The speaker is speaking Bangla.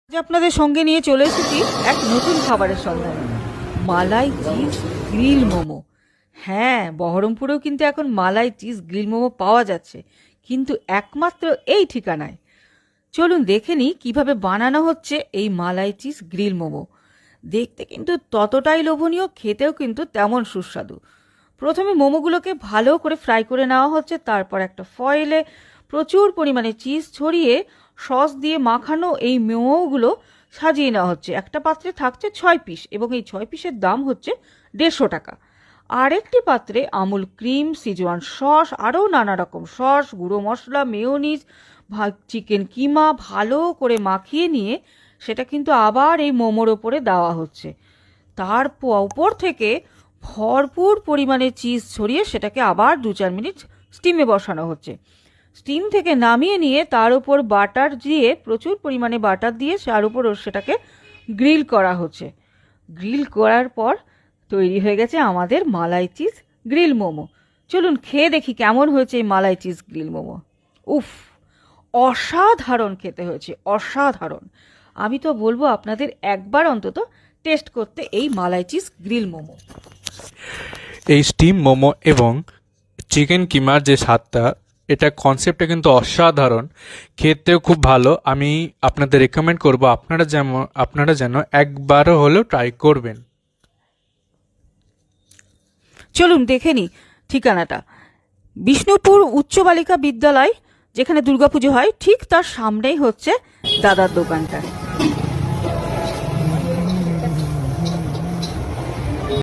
আজ আপনাদের সঙ্গে নিয়ে চলে এসেছি এক নতুন খাবারের সন্ধানে, মালাই চিজ গ্রিল মোমো। হ্যাঁ, বহরমপুরেও কিন্তু এখন মালাই চিজ গ্রিল মোমো পাওয়া যাচ্ছে, কিন্তু একমাত্র এই ঠিকানায়। চলুন দেখে নিই কীভাবে বানানো হচ্ছে এই মালাই চিজ গ্রিল মোমো। দেখতে কিন্তু ততটাই লোভনীয়, খেতেও কিন্তু তেমন সুস্বাদু। প্রথমে মোমোগুলোকে ভালো করে ফ্রাই করে নেওয়া হচ্ছে, তারপর একটা ফয়েলে প্রচুর পরিমাণে চিজ ছড়িয়ে সস দিয়ে মাখানো এই মোমোগুলো সাজিয়ে নেওয়া হচ্ছে। একটা পাত্রে থাকছে 6 পিস এবং এই 6 পিসের দাম হচ্ছে 150 টাকা। আরেকটি পাত্রে আমুল ক্রিম, সিজওয়ান সস, আরও নানা রকম সস, গুঁড়ো মশলা, মেয়োনিজ, চিকেন কিমা ভালো করে মাখিয়ে নিয়ে সেটা কিন্তু আবার এই মোমোর ওপরে দেওয়া হচ্ছে। তার উপর থেকে ভরপুর পরিমাণে চিজ ছড়িয়ে সেটাকে আবার 2-4 মিনিট স্টিমে বসানো হচ্ছে। স্টিম থেকে নামিয়ে নিয়ে তার উপর বাটার দিয়ে, প্রচুর পরিমাণে বাটার দিয়ে তার উপর সেটাকে গ্রিল করা হচ্ছে। গ্রিল করার পর তৈরি হয়ে গেছে আমাদের মালাই চিজ গ্রিল মোমো। চলুন খেয়ে দেখি কেমন হয়েছে এই মালাই চিজ গ্রিল মোমো। উফ, অসাধারণ খেতে হয়েছে, অসাধারণ। আমি তো বলবো আপনাদের একবার অন্তত টেস্ট করতে এই মালাই চিজ গ্রিল মোমো। এই স্টিম মোমো এবং চিকেন কিমার যে স্বাদটা, এটা কনসেপ্টটা কিন্তু অসাধারণ, খেতেও খুব ভালো। আমি আপনাদের রেকমেন্ড করব আপনারা যেন একবারও হলেও ট্রাই করবেন। চলুন দেখে নিই ঠিকানাটা। বিষ্ণুপুর উচ্চ বালিকা বিদ্যালয়, যেখানে দুর্গাপুজো হয়, ঠিক তার সামনেই হচ্ছে দাদার দোকানটা।